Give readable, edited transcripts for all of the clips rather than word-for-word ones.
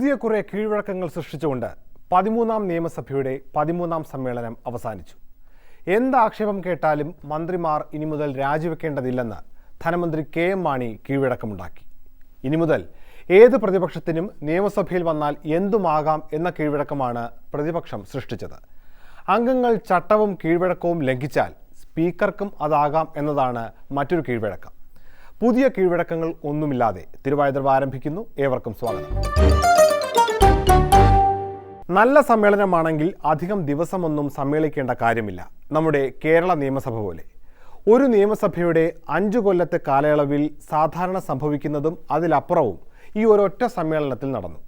പുതിയ കുറെ കീഴ്വഴക്കങ്ങൾ സൃഷ്ടിച്ചുകൊണ്ട് 13ാം നിയമസഭയുടെ 13ാം സമ്മേളനം അവസാനിച്ചു. എന്താക്ഷേപം കേട്ടാലും മന്ത്രിമാർ ഇനി മുതൽ രാജിവെക്കേണ്ടതില്ലെന്ന് ധനമന്ത്രി കെ.എം. മാണി കീഴ്വഴക്കമുണ്ടാക്കി. ഇനി മുതൽ ഏത് പ്രതിപക്ഷത്തിനും നിയമസഭയിൽ വന്നാൽ എന്തുമാകാം എന്ന കീഴ്വഴക്കമാണ് പ്രതിപക്ഷം സൃഷ്ടിച്ചത്. അംഗങ്ങൾ ചട്ടവും കീഴ്വഴക്കവും ലംഘിച്ചാൽ സ്പീക്കർക്കും അതാകാം എന്നതാണ് മറ്റൊരു കീഴ്വഴക്കം. പുതിയ കീഴ്വഴക്കങ്ങൾ ഒന്നുമില്ലാതെ തിരുവാതിര ആരംഭിക്കുന്നു. ഏവർക്കും സ്വാഗതം. നല്ല സമ്മേളനമാണെങ്കിൽ അധികം ദിവസമൊന്നും സമ്മേളിക്കേണ്ട കാര്യമില്ല. നമ്മുടെ കേരള നിയമസഭ പോലെ ഒരു നിയമസഭയുടെ 5 കൊല്ലത്തെ കാലയളവിൽ സാധാരണ സംഭവിക്കുന്നതും അതിലപ്പുറവും ഈ ഒരൊറ്റ സമ്മേളനത്തിൽ നടന്നു.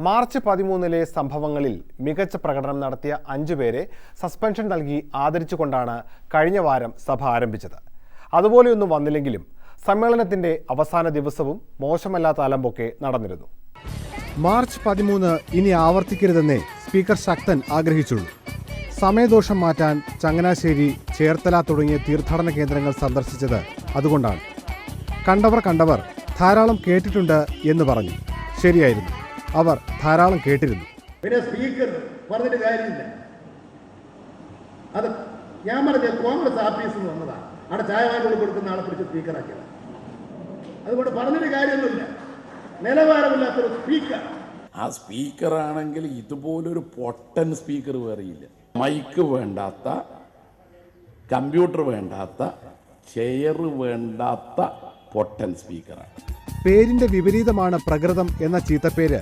മാർച്ച് 13 സംഭവങ്ങളിൽ മികച്ച പ്രകടനം നടത്തിയ 5 പേരെ സസ്പെൻഷൻ നൽകി ആദരിച്ചുകൊണ്ടാണ് കഴിഞ്ഞ വാരം സഭ ആരംഭിച്ചത്. അതുപോലെയൊന്നും വന്നില്ലെങ്കിലും സമ്മേളനത്തിന്റെ അവസാന ദിവസവും മോശമല്ലാത്ത അലമ്പൊക്കെ നടന്നിരുന്നു. മാർച്ച് 13 ഇനി ആവർത്തിക്കരുതെന്നേ സ്പീക്കർ ശക്തൻ ആഗ്രഹിച്ചുള്ളൂ. സമയദോഷം മാറ്റാൻ ചങ്ങനാശ്ശേരി, ചേർത്തല തുടങ്ങിയ തീർത്ഥാടന കേന്ദ്രങ്ങൾ സന്ദർശിച്ചത് അതുകൊണ്ടാണ്. കണ്ടവർ ധാരാളം കേട്ടിട്ടുണ്ട് എന്ന് പറഞ്ഞു. ശരിയായിരുന്നു, അവർ ധാരാളം കേട്ടിരുന്നു. പിന്നെ സ്പീക്കർ പറഞ്ഞിട്ട് കാര്യമില്ല. അത് ഞാൻ പറഞ്ഞ കോൺഗ്രസ് ആഫീസിൽ നിന്ന് വന്നതാണ്. അവിടെ ചായ വാങ്ങി കൊടുക്കുന്ന ആളെ പിടിച്ച് സ്പീക്കറാക്കിയത്. അതുകൊണ്ട് പറഞ്ഞിട്ട് കാര്യമൊന്നുമില്ല. നിലവാരമില്ലാത്തൊരു സ്പീക്കർ. ആ സ്പീക്കറാണെങ്കിൽ ഇതുപോലൊരു പൊട്ടൻ സ്പീക്കർ വേറെയില്ല. മൈക്ക് വേണ്ടാത്ത, കമ്പ്യൂട്ടർ വേണ്ടാത്ത, ചെയർ വേണ്ടാത്ത പൊട്ടൻ സ്പീക്കറാണ്. പേരിന്റെ വിപരീതമാണ് പ്രകൃതം എന്ന ചീത്തപ്പേര്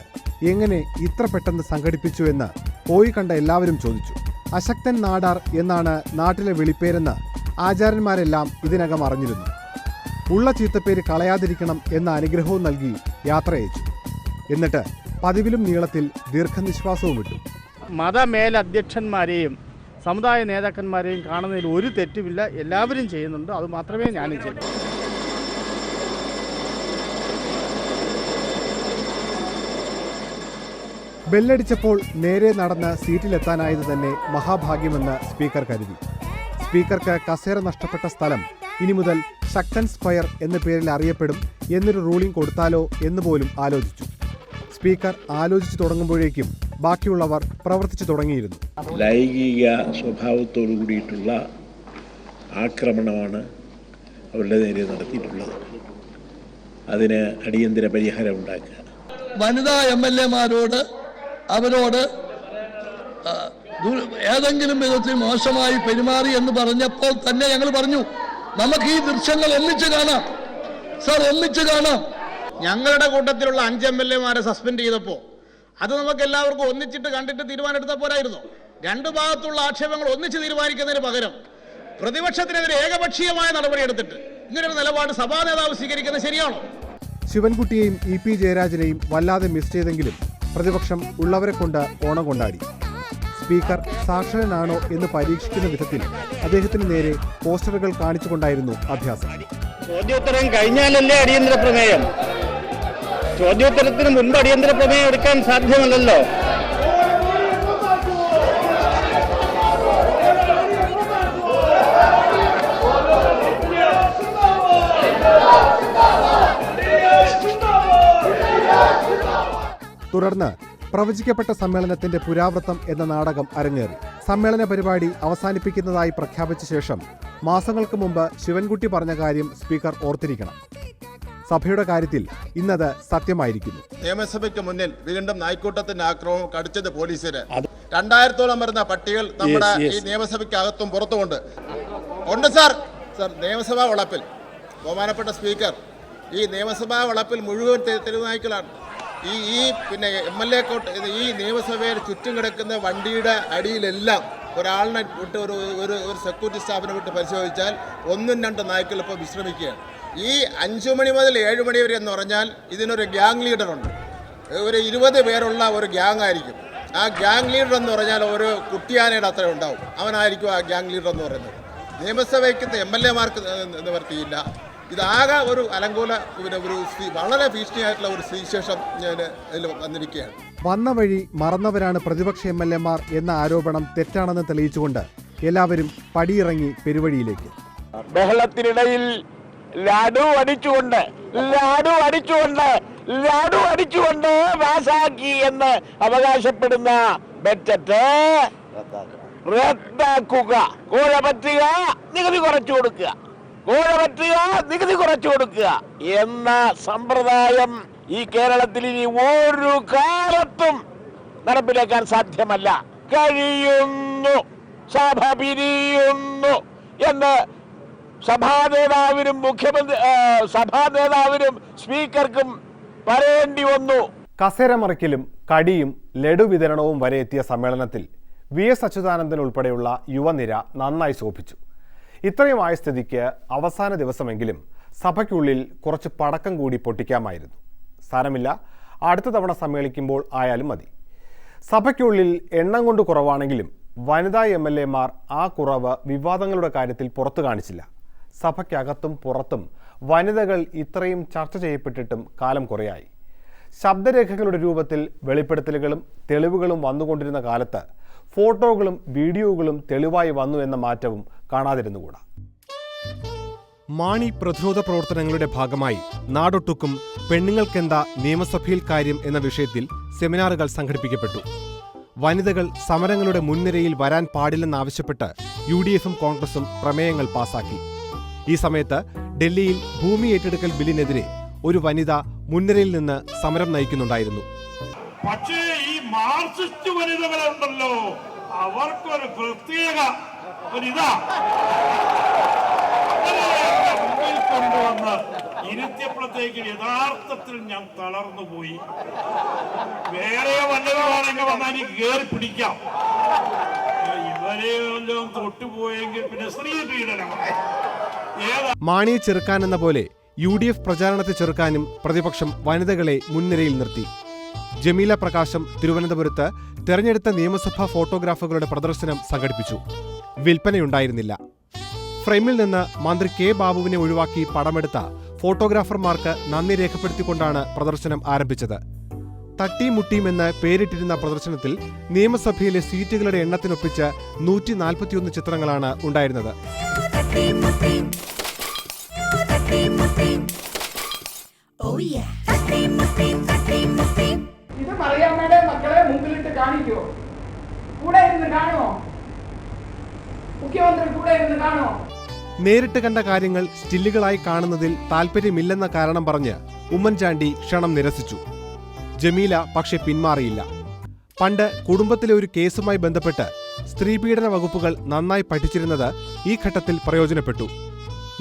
എങ്ങനെ ഇത്ര പെട്ടെന്ന് സംഘടിപ്പിച്ചു എന്ന് പോയി കണ്ട എല്ലാവരും ചോദിച്ചു. അശക്തൻ നാടാർ എന്നാണ് നാട്ടിലെ വിളിപ്പേരെന്ന് ആചാര്യന്മാരെല്ലാം ഇതിനകം അറിഞ്ഞിരുന്നു. ഉള്ള ചീത്തപ്പേര് കളയാതിരിക്കണം എന്ന അനുഗ്രഹവും നൽകി യാത്രയച്ചു. എന്നിട്ട് പതിവിലും നീളത്തിൽ ദീർഘനിശ്വാസവും വിട്ടു. മതമേലധ്യക്ഷന്മാരെയും സമുദായ നേതാക്കന്മാരെയും കാണുന്നതിൽ ഒരു തെറ്റുമില്ല. എല്ലാവരും ചെയ്യുന്നുണ്ട്. അത് മാത്രമേ ഞാനും ചെയ്യൂ. ബെല്ലടിച്ചപ്പോൾ നേരെ നടന്ന് സീറ്റിലെത്താനായത് തന്നെ മഹാഭാഗ്യമെന്ന് സ്പീക്കർ കരുതി. സ്പീക്കർക്ക് കസേര നഷ്ടപ്പെട്ട സ്ഥലം ഇനി മുതൽ ശക്തൻ സ്ക്വയർ എന്ന പേരിൽ അറിയപ്പെടും എന്നൊരു റൂളിംഗ് കൊടുത്താലോ എന്ന് പോലും ആലോചിച്ചു. സ്പീക്കർ ആലോചിച്ചു തുടങ്ങുമ്പോഴേക്കും ബാക്കിയുള്ളവർ പ്രവർത്തിച്ചു തുടങ്ങിയിരുന്നു. ലൈംഗിക സ്വഭാവത്തോടു കൂടിയിട്ടുള്ള ആക്രമണമാണ് അവരുടെ നേരെ നടത്തിയിട്ടുള്ളത്. അതിന് അടിയന്തര പരിഹാരം ഉണ്ടാക്കുക. വനിതാ MLA-മാരോട് അവരോട് ഏതെങ്കിലും വിധത്തിൽ മോശമായി പെരുമാറി എന്ന് പറഞ്ഞപ്പോൾ തന്നെ ഞങ്ങൾ പറഞ്ഞു, നമുക്ക് ഈ ദൃശ്യങ്ങൾ ഒന്നിച്ച് കാണാം സാർ, ഒന്നിച്ച് കാണാം. ഞങ്ങളുടെ കൂട്ടത്തിലുള്ള 5 MLA-മാരെ സസ്പെൻഡ് ചെയ്തപ്പോൾ അത് നമുക്ക് എല്ലാവർക്കും ഒന്നിച്ചിട്ട് കണ്ടിട്ട് തീരുമാനമെടുത്താൽ പോരായിരുന്നു. 2 ഭാഗത്തുള്ള ആക്ഷേപങ്ങൾ ഒന്നിച്ച് തീരുമാനിക്കുന്നതിന് പകരം പ്രതിപക്ഷത്തിനെതിരെ ഏകപക്ഷീയമായ നടപടിയെടുത്തിട്ട് ഇങ്ങനൊരു നിലപാട് സഭാ നേതാവ് സ്വീകരിക്കുന്നത് ശരിയാണോ? ശിവൻകുട്ടിയെയും EP ജയരാജനെയും വല്ലാതെ മിസ് ചെയ്തെങ്കിലും പ്രതിപക്ഷം ഉള്ളവരെ കൊണ്ട് ഓണം കൊണ്ടാടി. സ്പീക്കർ സാക്ഷരനാണോ എന്ന് പരീക്ഷിക്കുന്ന വിധത്തിൽ അദ്ദേഹത്തിന് നേരെ പോസ്റ്ററുകൾ കാണിച്ചുകൊണ്ടായിരുന്നു അഭ്യാസം. ചോദ്യോത്തരം കഴിഞ്ഞാലല്ലേ അടിയന്തര പ്രമേയം. ചോദ്യോത്തരത്തിന് മുൻപ് അടിയന്തര പ്രമേയം എടുക്കാൻ സാധ്യമല്ലല്ലോ. തുടർന്ന് പ്രവചിക്കപ്പെട്ട സമ്മേളനത്തിന്റെ പുരാവൃത്തം എന്ന നാടകം അരങ്ങേറി. സമ്മേളന പരിപാടി അവസാനിപ്പിക്കുന്നതായി പ്രഖ്യാപിച്ച ശേഷം മാസങ്ങൾക്ക് മുമ്പ് ശിവൻകുട്ടി പറഞ്ഞ കാര്യം സ്പീക്കർ ഓർത്തിരിക്കണം. സഭയുടെ കാര്യത്തിൽ ഇന്നത് സത്യമായിരിക്കുന്നു. നിയമസഭയ്ക്ക് മുന്നിൽ വീണ്ടും നായ്ക്കൂട്ടത്തിന്റെ ആക്രമണം കടിച്ചത് പോലീസിന് 2000-ഓളം വരുന്ന പട്ടികൾ നമ്മുടെ ഈ നിയമസഭയ്ക്കകത്തും പുറത്തുമുണ്ട് ഉണ്ട് സാർ. നിയമസഭാ വളപ്പിൽ ബഹുമാനപ്പെട്ട സ്പീക്കർ, ഈ നിയമസഭാ വളപ്പിൽ മുഴുവൻ തെരുവുനായ്ക്കളാണ്. ഈ പിന്നെ MLA കോട്ട് ഈ നിയമസഭയിൽ ചുറ്റും കിടക്കുന്ന വണ്ടിയുടെ അടിയിലെല്ലാം ഒരാളിനെ വിട്ട് ഒരു സെക്യൂരിറ്റി സ്റ്റാഫിനെ വിട്ട് പരിശോധിച്ചാൽ 1-2 നായ്ക്കൾ ഇപ്പോൾ വിശ്രമിക്കുകയാണ്. ഈ 5 മണി മുതൽ 7 മണി വരെ എന്ന് പറഞ്ഞാൽ ഇതിനൊരു ഗ്യാങ് ലീഡറുണ്ട്. ഒരു 20 പേരുള്ള ഒരു ഗ്യാങ് ആയിരിക്കും. ആ ഗ്യാങ് ലീഡർ എന്ന് പറഞ്ഞാൽ ഒരു കുട്ടിയാനയുടെ അത്ര ഉണ്ടാവും. അവനായിരിക്കും ആ ഗ്യാങ് ലീഡർ എന്ന് പറയുന്നത്. നിയമസഭയ്ക്ക് MLA-മാർക്ക് നിവർത്തിയില്ല. ഇതാകെ ഒരു അലങ്കോല വളരെ ഭീഷണിയായിട്ടുള്ള ഒരു സ്ഥിതിവിശേഷം ഇതിൽ വന്നിരിക്കുകയാണ്. വന്ന വഴി മറന്നവരാണ് പ്രതിപക്ഷ MLA-മാർ എന്ന ആരോപണം തെറ്റാണെന്ന് തെളിയിച്ചുകൊണ്ട് എല്ലാവരും പടിയിറങ്ങി പെരുവഴിയിലേക്ക്. ബഹളത്തിനിടയിൽ ലാഡു അടിച്ചുകൊണ്ട് ലഡു അടിച്ചുകൊണ്ട് പാസാക്കി എന്ന് അവകാശപ്പെടുന്ന ബഡ്ജറ്റ് റദ്ദാക്കുക. കോഴ പറ്റുക, നികുതി കുറച്ചു കൊടുക്കുക, കോഴ പറ്റുക, നികുതി കുറച്ചു കൊടുക്കുക എന്ന സമ്പ്രദായം ഈ കേരളത്തിൽ ഇനി ഒരു കാലത്തും നടപ്പിലാക്കാൻ സാധ്യമല്ല. കഴിയുന്നു, സഭ പിരിയുന്നു എന്ന് സഭാ നേതാവിനും സ്പീക്കർക്കും പറയേണ്ടി വന്നു. കസേരമറിക്കലും കടിയും ലഡു വിതരണവും വരെ എത്തിയ സമ്മേളനത്തിൽ VS അച്യുതാനന്ദൻ ഉൾപ്പെടെയുള്ള യുവനിര നന്നായി ശോഭിച്ചു. ഇത്രയുമായ സ്ഥിതിക്ക് അവസാന ദിവസമെങ്കിലും സഭയ്ക്കുള്ളിൽ കുറച്ച് പടക്കം കൂടി പൊട്ടിക്കാമായിരുന്നു. സാരമില്ല, അടുത്ത തവണ സമ്മേളിക്കുമ്പോൾ ആയാലും മതി. സഭയ്ക്കുള്ളിൽ എണ്ണം കൊണ്ട് കുറവാണെങ്കിലും വനിതാ MLA-മാർ ആ കുറവ് വിവാദങ്ങളുടെ കാര്യത്തിൽ പുറത്തു കാണിച്ചില്ല. സഭയ്ക്കകത്തും പുറത്തും വനിതകൾ ഇത്രയും ചർച്ച ചെയ്യപ്പെട്ടിട്ടും കാലം കുറയായി. ശബ്ദരേഖകളുടെ രൂപത്തിൽ വെളിപ്പെടുത്തലുകളും തെളിവുകളും വന്നുകൊണ്ടിരുന്ന കാലത്ത് ഫോട്ടോകളും വീഡിയോകളും തെളിവായി വന്നു എന്ന മാറ്റവും കാണാതിരുന്നുകൂടാ. മാണി പ്രതിരോധ പ്രവർത്തനങ്ങളുടെ ഭാഗമായി നാടൊട്ടുക്കും പെണ്ണുങ്ങൾക്കെന്താ നിയമസഭയിൽ കാര്യം എന്ന വിഷയത്തിൽ സെമിനാറുകൾ സംഘടിപ്പിക്കപ്പെട്ടു. വനിതകൾ സമരങ്ങളുടെ മുൻനിരയിൽ വരാൻ പാടില്ലെന്നാവശ്യപ്പെട്ട് UDF-ഉം കോൺഗ്രസും പ്രമേയങ്ങൾ പാസാക്കി. ഈ സമയത്ത് ഡൽഹിയിൽ ഭൂമി ഏറ്റെടുക്കൽ ബില്ലിനെതിരെ ഒരു വനിത മുൻനിരയിൽ നിന്ന് സമരം നയിക്കുന്നുണ്ടായിരുന്നു. പക്ഷേ ഈ മാർക്സിസ്റ്റ് വനിതകളുണ്ടല്ലോ, അവർക്കൊരു പ്രത്യേക മുമ്പിൽ കൊണ്ടുവന്ന് ഇരുത്തിയപ്പോഴത്തേക്ക് യഥാർത്ഥത്തിൽ ഞാൻ തളർന്നുപോയി. വേറെ വല്ലതാണെങ്കിൽ വന്നാൽ കയറി പിടിക്കാം, ഇവരെല്ലാം തൊട്ടുപോയെങ്കിൽ പിന്നെ സ്ത്രീ പീഡനമാണ്. മാണിയെ ചെറുക്കാനെന്ന പോലെ UDF പ്രചാരണത്തെ ചെറുക്കാനും പ്രതിപക്ഷം വനിതകളെ മുൻനിരയിൽ നിർത്തി. ജമീല പ്രകാശം തിരുവനന്തപുരത്ത് തെരഞ്ഞെടുത്ത നിയമസഭാ ഫോട്ടോഗ്രാഫുകളുടെ പ്രദർശനം സംഘടിപ്പിച്ചു. വിൽപ്പനയുണ്ടായിരുന്നില്ല. ഫ്രെയിമിൽ നിന്ന് മന്ത്രി K. ബാബുവിനെ ഒഴിവാക്കി പടമെടുത്ത ഫോട്ടോഗ്രാഫർമാർക്ക് നന്ദി രേഖപ്പെടുത്തിക്കൊണ്ടാണ് പ്രദർശനം ആരംഭിച്ചത്. തട്ടിയും മുട്ടിയും എന്ന് പേരിട്ടിരുന്ന പ്രദർശനത്തിൽ നിയമസഭയിലെ സീറ്റുകളുടെ എണ്ണത്തിനൊപ്പിച്ച് 141 ചിത്രങ്ങളാണ് ഉണ്ടായിരുന്നത്. ഇത് മറിയാമ്മയുടെ മക്കളെ മുമ്പിലിട്ട് കാണിക്കോ? കൂടെ ഇരുന്ന് കാണുമോ? മുഖ്യമന്ത്രി കൂടെ ഇരുന്ന് കാണുമോ? നേരിട്ട് കണ്ട കാര്യങ്ങൾ സ്റ്റില്ലുകളായി കാണുന്നതിൽ താൽപ്പര്യമില്ലെന്ന കാരണം പറഞ്ഞ് ഉമ്മൻചാണ്ടി ക്ഷണം നിരസിച്ചു. ജമീല പക്ഷെ പിന്മാറിയില്ല. പണ്ട് കുടുംബത്തിലെ ഒരു കേസുമായി ബന്ധപ്പെട്ട് സ്ത്രീപീഡന വകുപ്പുകൾ നന്നായി പഠിച്ചിരുന്നത് ഈ ഘട്ടത്തിൽ പ്രയോജനപ്പെട്ടു.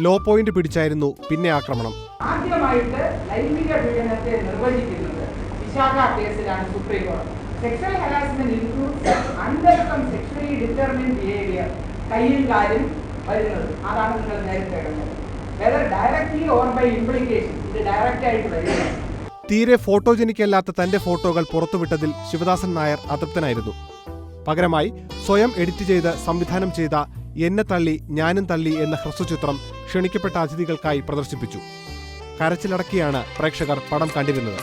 ലോ പോയിന്റ് പിടിച്ചായിരുന്നു പിന്നെ ആക്രമണം. ആദ്യമായിട്ട് ലൈംഗിക പീഡനത്തെ നിർവചിക്കുന്നത് വിശാഖ കേസിലാണ് സുപ്രീം കോടതി. Sexual harassment includes unwelcome sexually determined behaviour, കയ്യും കാലും വരുന്നത്. അതാണ് നിങ്ങൾ നേരത്തെ കണ്ടത്. Whether directly or by implication, ഇത് ഡയറക്റ്റ് ആയിട്ട് വരുന്നത്. തീരെ ഫോട്ടോജനിക് അല്ലാത്ത തന്റെ ഫോട്ടോകൾ പുറത്തുവിട്ടതിൽ ശിവദാസൻ നായർ അതൃപ്തനായിരുന്നു. പകരമായി സ്വയം എഡിറ്റ് ചെയ്ത് സംവിധാനം ചെയ്ത എന്നെ തള്ളി ഞാനും തള്ളി എന്ന ഹ്രസ്വചിത്രം ക്ഷണിക്കപ്പെട്ട അതിഥികൾക്കായി പ്രദർശിപ്പിച്ചു. കരച്ചിലടക്കിയാണ് പ്രേക്ഷകർ പടം കണ്ടിരുന്നത്.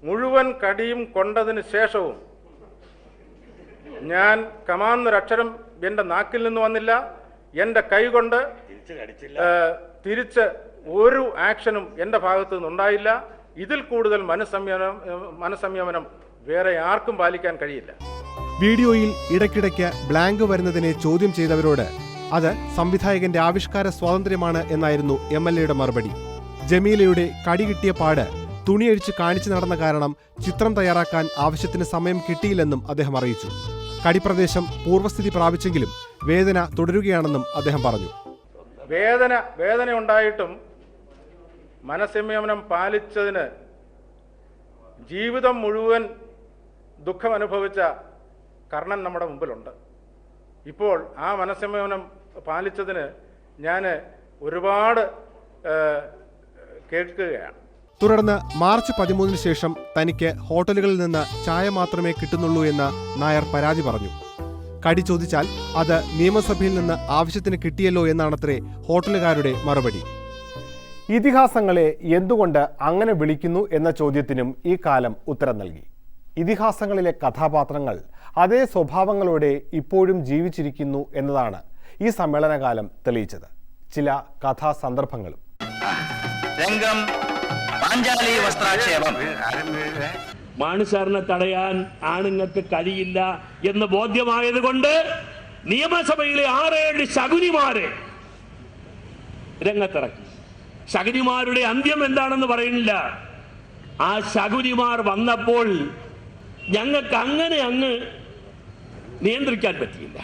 മുഴുവൻ കടിയും കൊണ്ടതിന് ശേഷവും ഞാൻ കമാന്നൊരക്ഷരം എൻ്റെ നാക്കിൽ നിന്ന് വന്നില്ല. എൻ്റെ കൈകൊണ്ട് തിരിച്ച് ഒരു ആക്ഷനും എൻ്റെ ഭാഗത്തു നിന്നുണ്ടായില്ല. ഇതിൽ കൂടുതൽ മനസ്സംയമനം വേറെ ആർക്കും പാലിക്കാൻ കഴിയില്ല. വീഡിയോയിൽ ഇടയ്ക്കിടയ്ക്ക് ബ്ലാങ്ക് വരുന്നതിനെ ചോദ്യം ചെയ്തവരോട് അത് സംവിധായകന്റെ ആവിഷ്കാര സ്വാതന്ത്ര്യമാണ് എന്നായിരുന്നു MLA-യുടെ മറുപടി. ജമീലയുടെ കടി കിട്ടിയ പാട് തുണിയഴിച്ച് കാണിച്ചു നടന്ന കാരണം ചിത്രം തയ്യാറാക്കാൻ ആവശ്യത്തിന് സമയം കിട്ടിയില്ലെന്നും അദ്ദേഹം അറിയിച്ചു. കടിപ്രദേശം പൂർവ്വസ്ഥിതി പ്രാപിച്ചെങ്കിലും വേദന തുടരുകയാണെന്നും അദ്ദേഹം പറഞ്ഞു. വേദന ഉണ്ടായിട്ടും മനസ്സംയമനം പാലിച്ചതിന് ജീവിതം മുഴുവൻ ദുഃഖം അനുഭവിച്ച കർണൻ നമ്മുടെ മുമ്പിലുണ്ട്. ഇപ്പോൾ ആ മനസ്സംയമനം പാലിച്ചതിന് ഞാൻ ഒരുപാട് കേൾക്കുകയാണ്. തുടർന്ന് മാർച്ച് 13-ന് ശേഷം തനിക്ക് ഹോട്ടലുകളിൽ നിന്ന് ചായ മാത്രമേ കിട്ടുന്നുള്ളൂ എന്ന് നായർ പരാതി പറഞ്ഞു. കടി ചോദിച്ചാൽ അത് നിയമസഭയിൽ നിന്ന് ആവശ്യത്തിന് കിട്ടിയല്ലോ എന്നാണത്രേ ഹോട്ടലുകാരുടെ മറുപടി. ഇതിഹാസങ്ങളെ എന്തുകൊണ്ട് അങ്ങനെ വിളിക്കുന്നു എന്ന ചോദ്യത്തിനും ഈ കാലം ഉത്തരം നൽകി. ഇതിഹാസങ്ങളിലെ കഥാപാത്രങ്ങൾ അതേ സ്വഭാവങ്ങളോടെ ഇപ്പോഴും ജീവിച്ചിരിക്കുന്നു എന്നതാണ് ഈ സമ്മേളനകാലം തെളിയിച്ചത്. ചില കഥാസന്ദർഭങ്ങളും. രംഗം പാഞ്ചാലി വസ്ത്രാക്ഷേപം. മാണിസാറിനെ തടയാൻ ആണുങ്ങൾക്ക് കഴിയില്ല എന്ന് ബോധ്യമായത് കൊണ്ട് നിയമസഭയിലെ 6-7 ശകുനിമാരെ രംഗത്തിറക്കി. ശകുനിമാരുടെ അന്ത്യം എന്താണെന്ന് പറയുന്നില്ല. ആ ശകുനിമാർ വന്നപ്പോൾ ഞങ്ങൾക്ക് അങ്ങനെ അങ്ങ് നിയന്ത്രിക്കാൻ പറ്റിയില്ല.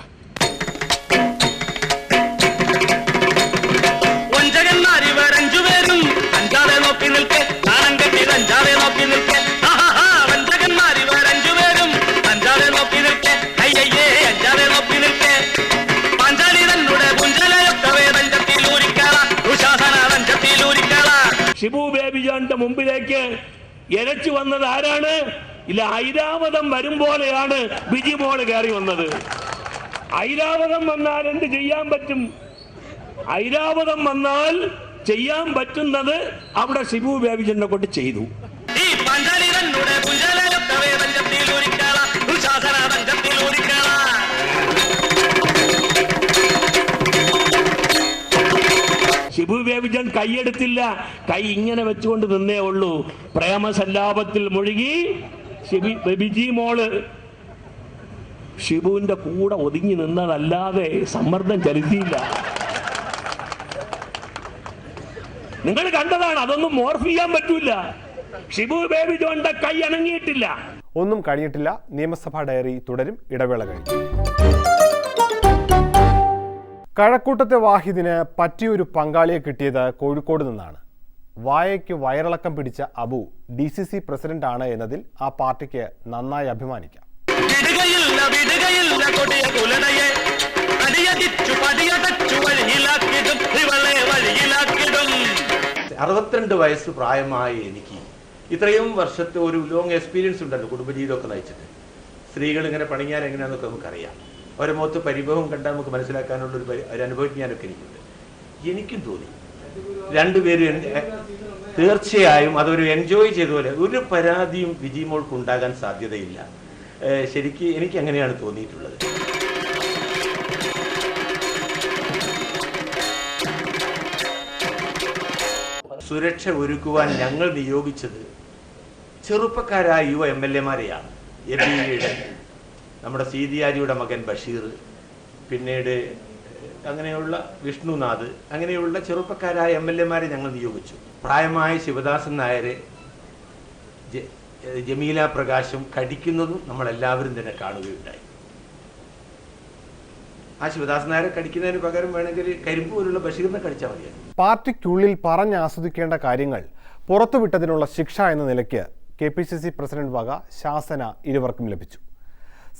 ഷിബു ബേബി ജോണിന്റെ മുമ്പിലേക്ക് എരച്ചു വന്നത് ആരാണ്? ഇല്ല, ഐരാവതം വരും പോലെയാണ് ബിജിമോള് കയറി വന്നത്. ഐരാവതം വന്നാൽ എന്ത് ചെയ്യാൻ പറ്റും? ഐരാവതം വന്നാൽ ചെയ്യാൻ പറ്റുന്നത് അവിടെ ഷിബു ബേബി ജോണിനെ കൊണ്ട് ചെയ്തു. ഷിബു ബേബി ജോൺ കൈയെടുത്തില്ല, കൈ ഇങ്ങനെ വെച്ചുകൊണ്ട് നിന്നേ ഉള്ളൂ. പ്രേമസല്ലാപത്തിൽ മുഴുകി ബിജി മോള് ഷിബുവിന്റെ കൂടെ ഒതുങ്ങി നിന്നതല്ലാതെ സമ്മർദ്ദം ചെലുത്തിയില്ല. നിങ്ങൾ കണ്ടതാണ്, അതൊന്നും മോർഫ് ചെയ്യാൻ പറ്റൂല. ഷിബു ബേബി ജോണിന്റെ കൈ അനങ്ങിയിട്ടില്ല. ഒന്നും കഴിഞ്ഞിട്ടില്ല. നിയമസഭാ ഡയറി തുടരും. ഇടവേള കഴിഞ്ഞു. കഴക്കൂട്ടത്തെ വാഹിദിന് പറ്റിയൊരു പങ്കാളിയെ കിട്ടിയത് കോഴിക്കോട് നിന്നാണ്. വായയ്ക്ക് വയറിളക്കം പിടിച്ച അബു DCC പ്രസിഡന്റാണ് എന്നതിൽ ആ പാർട്ടിക്ക് നന്നായി അഭിമാനിക്കാം. 62 വയസ്സ് പ്രായമായ എനിക്ക് ഇത്രയും വർഷത്തെ ഒരു ലോങ് എക്സ്പീരിയൻസ് ഉണ്ടല്ലോ കുടുംബജീവിതമൊക്കെ നയിച്ചിട്ട്. സ്ത്രീകൾ ഇങ്ങനെ പണിയാൻ എങ്ങനെയാണെന്നൊക്കെ നമുക്കറിയാം. അവരെ മുഖത്ത് പരിഭവം കണ്ടാൽ നമുക്ക് മനസ്സിലാക്കാനുള്ള ഒരു അനുഭവിക്കാനൊക്കെ എനിക്കുണ്ട്. എനിക്കും തോന്നി രണ്ടുപേരും തീർച്ചയായും അതൊരു എൻജോയ് ചെയ്തപോലെ ഒരു പരാതിയും വിജിമോൾക്ക് ഉണ്ടാകാൻ സാധ്യതയില്ല. ശരിക്കും എനിക്ക് അങ്ങനെയാണ് തോന്നിയിട്ടുള്ളത്. സുരക്ഷ ഒരുക്കുവാൻ ഞങ്ങൾ നിയോഗിച്ചത് ചെറുപ്പക്കാരായ യുവ MLA-മാരെയാണ്. എബിയുടെ നമ്മുടെ സീതിയാരിയുടെ മകൻ ബഷീർ, പിന്നീട് അങ്ങനെയുള്ള വിഷ്ണുനാഥ്, അങ്ങനെയുള്ള ചെറുപ്പക്കാരായ MLA-മാരെ ഞങ്ങൾ നിയോഗിച്ചു. പ്രായമായ ശിവദാസൻ നായരെ, ജമീല പ്രകാശും കടിക്കുന്നതും നമ്മളെല്ലാവരും തന്നെ കാണുകയുണ്ടായി. ആ ശിവദാസൻ നായരെ കടിക്കുന്നതിന് പകരം വേണമെങ്കിൽ കരിമ്പ് പോലുള്ള ബഷീറിനെ കടിച്ചാൽ മതിയായിരുന്നു. പാർട്ടിക്കുള്ളിൽ പറഞ്ഞാസ്വദിക്കേണ്ട കാര്യങ്ങൾ പുറത്തുവിട്ടതിനുള്ള ശിക്ഷ എന്ന നിലയ്ക്ക് KPCC പ്രസിഡന്റ് വക ശാസന ഇരുവർക്കും ലഭിച്ചു.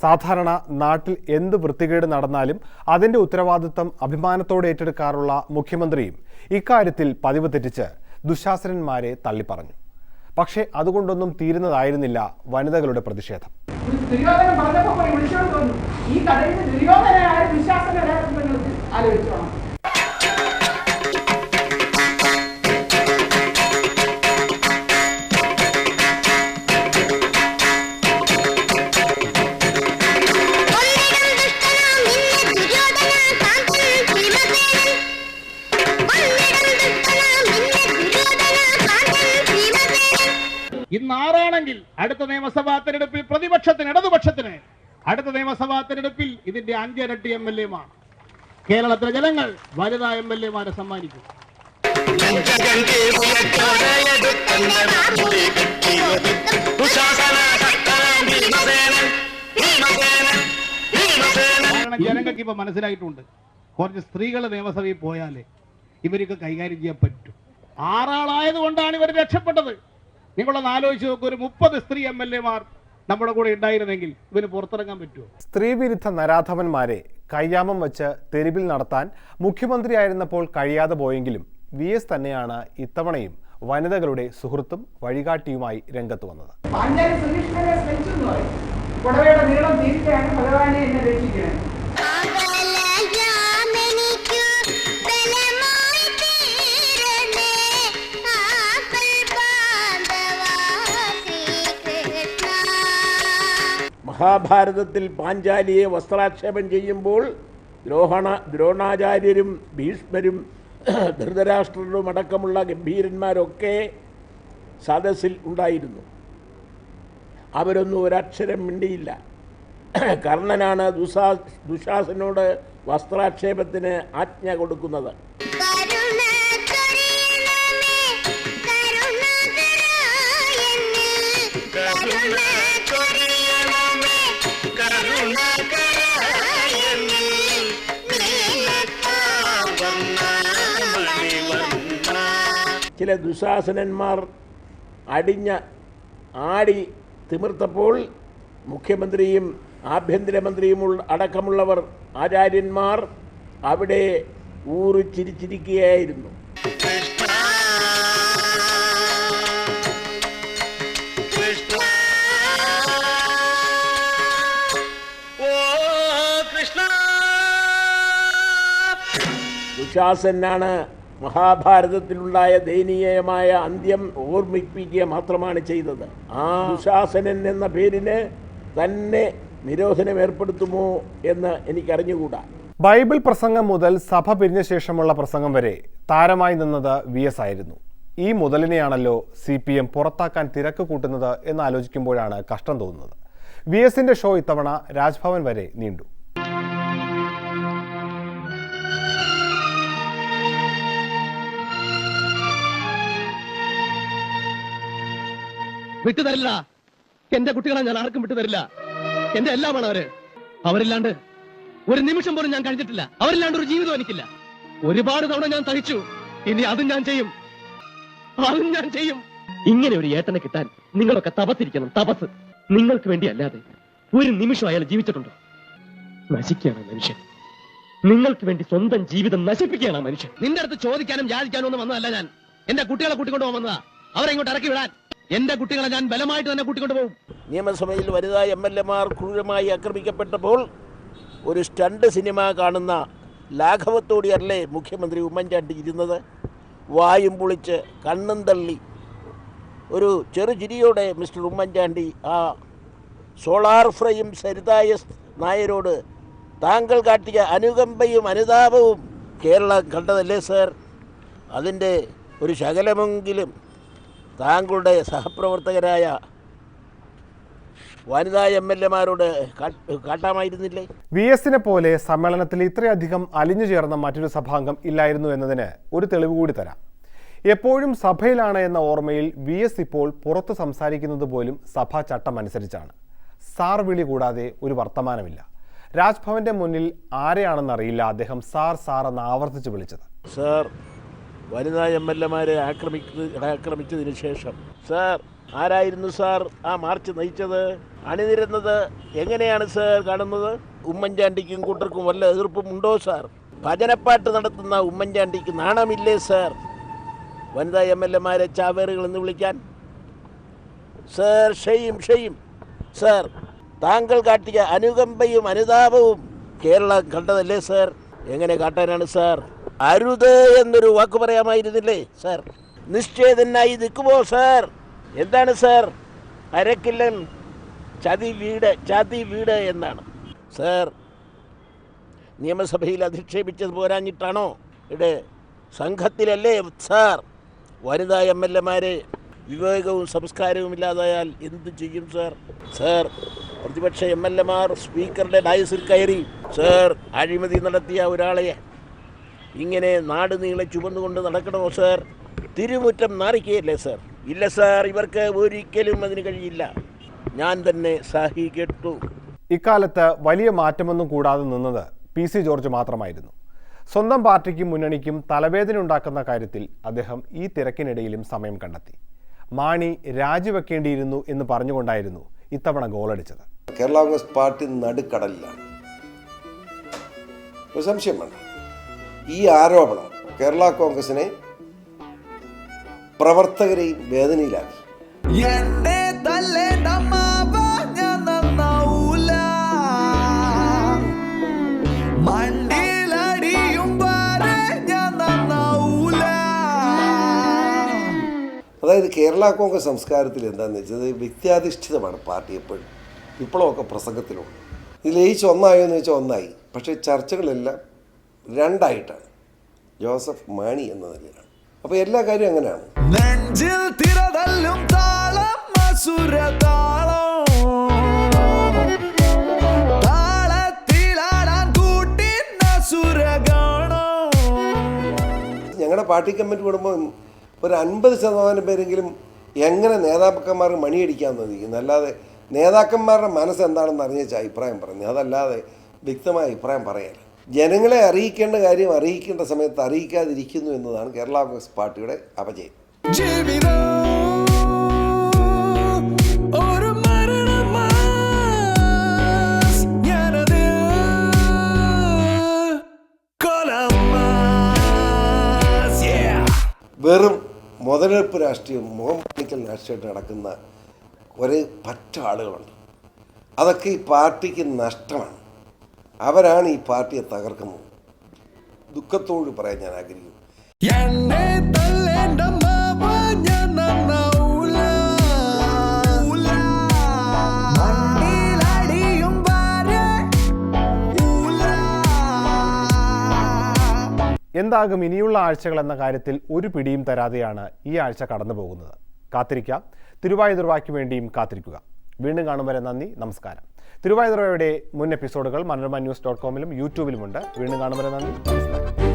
സാധാരണ നാട്ടിൽ എന്ത് വൃത്തികേട് നടന്നാലും അതിൻ്റെ ഉത്തരവാദിത്തം അഭിമാനത്തോടെ ഏറ്റെടുക്കാറുള്ള മുഖ്യമന്ത്രിയും ഇക്കാര്യത്തിൽ പതിവ് തെറ്റിച്ച് ദുശാസനന്മാരെ തള്ളിപ്പറഞ്ഞു. പക്ഷേ അതുകൊണ്ടൊന്നും തീരുന്നതായിരുന്നില്ല വനിതകളുടെ പ്രതിഷേധം. ഇന്നാറാണെങ്കിൽ അടുത്ത നിയമസഭാ തെരഞ്ഞെടുപ്പിൽ പ്രതിപക്ഷത്തിന്, ഇടതുപക്ഷത്തിന് അടുത്ത നിയമസഭാ തെരഞ്ഞെടുപ്പിൽ ഇതിന്റെ 5 ഇരട്ടി MLA-മാർ കേരളത്തിലെ ജനങ്ങൾ വനിതാ MLA-മാരെ സമ്മാനിക്കും. ജനങ്ങൾക്ക് ഇപ്പൊ മനസ്സിലായിട്ടുണ്ട്, കുറച്ച് സ്ത്രീകൾ നിയമസഭയിൽ പോയാലേ ഇവർക്ക് കൈകാര്യം ചെയ്യാൻ പറ്റും. 6 ആളായത് കൊണ്ടാണ് ഇവർ രക്ഷപ്പെട്ടത്. നിങ്ങളൊന്ന് ആലോചിച്ച് നോക്കൂ, ഒരു 30 സ്ത്രീ MLA-മാർ നമ്മുടെ കൂടെ ഉണ്ടായിരുന്നെങ്കിൽ ഇവന് പുറത്തിറങ്ങാൻ പറ്റുമോ? സ്ത്രീവിരുദ്ധ നരാധവന്മാരെ കയ്യാമം വെച്ച് തെരുവിൽ നടത്താൻ മുഖ്യമന്ത്രിയായിരുന്നപ്പോൾ കഴിയാതെ പോയെങ്കിലും VS തന്നെയാണ് ഇത്തവണയും വനിതകളുടെ സുഹൃത്തും വഴികാട്ടിയുമായി രംഗത്ത് വന്നത്. മഹാഭാരതത്തിൽ പാഞ്ചാലിയെ വസ്ത്രാക്ഷേപം ചെയ്യുമ്പോൾ ദ്രോണാചാര്യരും ഭീഷ്മരും ധൃതരാഷ്ട്രരും അടക്കമുള്ള ഗംഭീരന്മാരൊക്കെ സദസ്സിൽ ഉണ്ടായിരുന്നു. അവരൊന്നും ഒരക്ഷരം മിണ്ടിയില്ല. കർണനാണ് ദുശാസനോട് വസ്ത്രാക്ഷേപത്തിന് ആജ്ഞ കൊടുക്കുന്നത്. ചില ദുശാസനന്മാർ ആടി തിമിർത്തപ്പോൾ മുഖ്യമന്ത്രിയും ആഭ്യന്തരമന്ത്രിയും അടക്കമുള്ളവർ ആചാര്യന്മാർ അവിടെ ഊറിച്ചിരിച്ചിരിക്കുകയായിരുന്നു. ദുശാസനാണ് മഹാഭാരതത്തിലുണ്ടായ ദയനീയമായ അന്ത്യം ഓർമ്മിപ്പിക്കുക മാത്രമാണ് ചെയ്തത്. ആ ദുശാസനൻ എന്ന പേരിന് തന്നെ നിരോധനം ഏർപ്പെടുത്തുമോ എന്ന് എനിക്കറിഞ്ഞുകൂടാ. ബൈബിൾ പ്രസംഗം മുതൽ സഭ പിരിഞ്ഞ ശേഷമുള്ള പ്രസംഗം വരെ താരമായി നിന്നത് VS ആയിരുന്നു. ഈ മുതലിനെയാണല്ലോ CPM പുറത്താക്കാൻ തിരക്ക് കൂട്ടുന്നത് എന്ന് ആലോചിക്കുമ്പോഴാണ് കഷ്ടം തോന്നുന്നത്. VSന്റെ ഷോ ഇത്തവണ രാജ്ഭവൻ വരെ നീണ്ടു. വിട്ടുതരില്ല. എന്റെ കുട്ടികളെ ഞാൻ ആർക്കും വിട്ടുതരില്ല. എന്റെ എല്ലാമാണ് അവരില്ലാണ്ട് ഒരു നിമിഷം പോലും ഞാൻ കഴിഞ്ഞിട്ടില്ല. അവരില്ലാണ്ട് ഒരു ജീവിതം എനിക്കില്ല. ഒരുപാട് തവണ ഞാൻ തഹിച്ചു. ഇനി അതും ഞാൻ ചെയ്യും. ഇങ്ങനെ ഒരു ഏട്ടനെ കിട്ടാൻ നിങ്ങളൊക്കെ തപസ്സിരിക്കണം. തപസ് നിങ്ങൾക്ക് വേണ്ടി അല്ലാതെ ഒരു നിമിഷം അയാൾ ജീവിച്ചിട്ടുണ്ടോ? നശിക്കുകയാണ് മനുഷ്യൻ. നിങ്ങൾക്ക് വേണ്ടി സ്വന്തം ജീവിതം നശിപ്പിക്കുകയാണ് മനുഷ്യൻ. നിന്റെ അടുത്ത് ചോദിക്കാനും യാചിക്കാനും ഒന്നും വന്നതല്ല ഞാൻ. എന്റെ കുട്ടികളെ കൂട്ടിക്കൊണ്ടു പോകാൻ വന്നതാ. അവരെ ഇങ്ങോട്ട് ഇറക്കി വിടാൻ. എന്റെ കുട്ടികളെ ഞാൻ ബലമായിട്ട് തന്നെ കൂട്ടിക്കൊണ്ടുപോകും. നിയമസഭയിൽ വനിതാ MLA-മാർ ക്രൂരമായി ആക്രമിക്കപ്പെട്ടപ്പോൾ ഒരു സ്റ്റണ്ട് സിനിമ കാണുന്ന ലാഘവത്തോടെയല്ലേ മുഖ്യമന്ത്രി ഉമ്മൻചാണ്ടി ഇരുന്നത്? വായും പൊളിച്ച് കണ്ണും തള്ളി ഒരു ചെറുചിരിയോടെ മിസ്റ്റർ ഉമ്മൻചാണ്ടി ആ സോളാർ ഫ്രെയിം സരിത S. നായരോട് താങ്കൾ കാട്ടിയ അനുകമ്പയും അനുതാപവും കേരളം കണ്ടതല്ലേ സർ? അതിൻ്റെ ഒരു ശകലമെങ്കിലും താങ്കളുടെ സഹപ്രവർത്തകരായ വനിതാ MLA-മാരോട് കാട്ടാമായിരുന്നില്ലേ? VSനെ പോലെ സമ്മേളനത്തിൽ ഇത്രയധികം അലിഞ്ഞു ചേർന്ന മറ്റൊരു സഭാംഗം ഇല്ലായിരുന്നു എന്നതിന് ഒരു തെളിവ് കൂടി തരാം. എപ്പോഴും സഭയിലാണ് എന്ന ഓർമ്മയിൽ VS ഇപ്പോൾ പുറത്ത് സംസാരിക്കുന്നത് പോലും സഭാ ചട്ടം അനുസരിച്ചാണ്. സാർ വിളി കൂടാതെ ഒരു വർത്തമാനമില്ല. രാജ്ഭവന്റെ മുന്നിൽ ആരെയാണെന്നറിയില്ല അദ്ദേഹം സാർ എന്ന് ആവർത്തിച്ച് വിളിച്ചത്. സാർ, വനിതാ MLA-മാരെ ആക്രമിച്ചതിന് ശേഷം സാർ ആരായിരുന്നു സാർ ആ മാർച്ച് നയിച്ചത്? അണിനിരുന്നത് എങ്ങനെയാണ് സാർ കാണുന്നത്? ഉമ്മൻചാണ്ടിക്കും കൂട്ടർക്കും വല്ല എതിർപ്പും ഉണ്ടോ സാർ? ഭജനപ്പാട്ട് നടത്തുന്ന ഉമ്മൻചാണ്ടിക്ക് നാണമില്ലേ സാർ വനിതാ MLA-മാരെ ചാവേറുകൾ എന്ന് വിളിക്കാൻ? Sir, shame sir. താങ്കൾ കാട്ടിയ അനുകമ്പയും അനുതാപവും കേരളം കണ്ടതല്ലേ സാർ? എങ്ങനെ കാട്ടാനാണ് സാർ? അരുത് എന്നൊരു വാക്ക് പറയാമായിരുന്നില്ലേ സാർ? നിശ്ചേതനായി നിൽക്കുമോ സാർ? എന്താണ് സാർ? അരക്കില്ലൻ ചതി വീട് എന്നാണ് സാർ. നിയമസഭയിൽ അധിക്ഷേപിച്ചത് പോരാഞ്ഞിട്ടാണോ? ഇവിടെ സംഘത്തിലല്ലേ സാർ? വനിതാ MLA-മാരെ വിവേകവും സംസ്കാരവും ഇല്ലാതായാൽ എന്തു ചെയ്യും സാർ? സാർ, പ്രതിപക്ഷ MLA-മാർ സ്പീക്കറുടെ ഡയസിൽ കയറി സാർ അഴിമതി നടത്തിയ ഒരാളെ ഇങ്ങനെ നാട് നീളെ ചുമന്നുകൊണ്ട് നടക്കണമോ സാർ? തിരുമുറ്റം നാറിക്കുകയല്ലേ സാർ? ഇല്ല സാർ, ഇവർക്ക് ഒരിക്കലും അതിന് കഴിയില്ല. ഞാൻ തന്നെ സാഹി കേട്ടു. ഇക്കാലത്ത് വലിയ മാറ്റമൊന്നും കൂടാതെ നിന്നത് PC ജോർജ് മാത്രമായിരുന്നു. സ്വന്തം പാർട്ടിക്കും മുന്നണിക്കും തലവേദന ഉണ്ടാക്കുന്ന കാര്യത്തിൽ അദ്ദേഹം ഈ തിരക്കിനിടയിലും സമയം കണ്ടെത്തി. മാണി രാജിവെക്കേണ്ടിയിരുന്നു എന്ന് പറഞ്ഞുകൊണ്ടായിരുന്നു ഇത്തവണ ഗോളടിച്ചത്. കേരള കോൺഗ്രസ് പാർട്ടി നടുക്കടലിലാണ്. ഒരു സംശയം വേണ്ട. ഈ ആരോപണം കേരള കോൺഗ്രസിനെ പ്രവർത്തകരെയും വേദനയിലാക്കി. അതായത് കേരള കോൺഗ്രസ് സംസ്കാരത്തിൽ എന്താണെന്ന് വെച്ചത് വ്യക്തിയാധിഷ്ഠിതമാണ് പാർട്ടി എപ്പോഴും. വിപ്ലവമൊക്കെ പ്രസംഗത്തിലുണ്ട്. ഇത് ലയിച്ച് ഒന്നായോ എന്ന് വെച്ചാൽ ഒന്നായി. പക്ഷേ ചർച്ചകളെല്ലാം രണ്ടായിട്ടാണ്, ജോസഫ് മാണി എന്ന നിലയിലാണ്. അപ്പോൾ എല്ലാ കാര്യവും അങ്ങനെയാണ്. ഞങ്ങളുടെ പാർട്ടി കമ്മിറ്റി കൂടുമ്പോൾ ഒരു 50% പേരെങ്കിലും എങ്ങനെ നേതാക്കന്മാർ മണിയടിക്കാമെന്ന് ചോദിക്കുന്നു. അല്ലാതെ നേതാക്കന്മാരുടെ മനസ്സെന്താണെന്ന് അറിഞ്ഞ അഭിപ്രായം പറഞ്ഞു, അതല്ലാതെ വ്യക്തമായ അഭിപ്രായം പറയാനില്ല. ജനങ്ങളെ അറിയിക്കേണ്ട കാര്യം അറിയിക്കേണ്ട സമയത്ത് അറിയിക്കാതിരിക്കുന്നു എന്നതാണ് കേരള കോൺഗ്രസ് പാർട്ടിയുടെ അപജയം. വെറും മുതലെടുപ്പ് രാഷ്ട്രീയം, മുഖം കാണിക്കൽ രാഷ്ട്രീയമായിട്ട് നടക്കുന്ന കുറേ പറ്റ ആളുകളുണ്ട്. അതൊക്കെ ഈ പാർട്ടിക്ക് നഷ്ടമാണ്. അവരാണ് ഈ പാർട്ടിയെ തകർക്കുന്നത്. ദുഃഖത്തോട് പറയാൻ ഞാൻ ആഗ്രഹിക്കുന്നു. എന്താകും ഇനിയുള്ള ആഴ്ചകൾ എന്ന കാര്യത്തിൽ ഒരു പിടിയും തരാതെയാണ് ഈ ആഴ്ച കടന്നു പോകുന്നത്. കാത്തിരിക്കാം. തിരുവാതിരയ്ക്ക് വേണ്ടിയും കാത്തിരിക്കുക. വീണ്ടും കാണും വരെ നന്ദി, നമസ്കാരം. തിരുവാതിരയുടെ മുൻ എപ്പിസോഡുകൾ മനോരമ ന്യൂസ് .com യൂട്യൂബിലുമുണ്ട്. വീണ്ടും കാണും വരെ നന്ദി, നമസ്കാരം.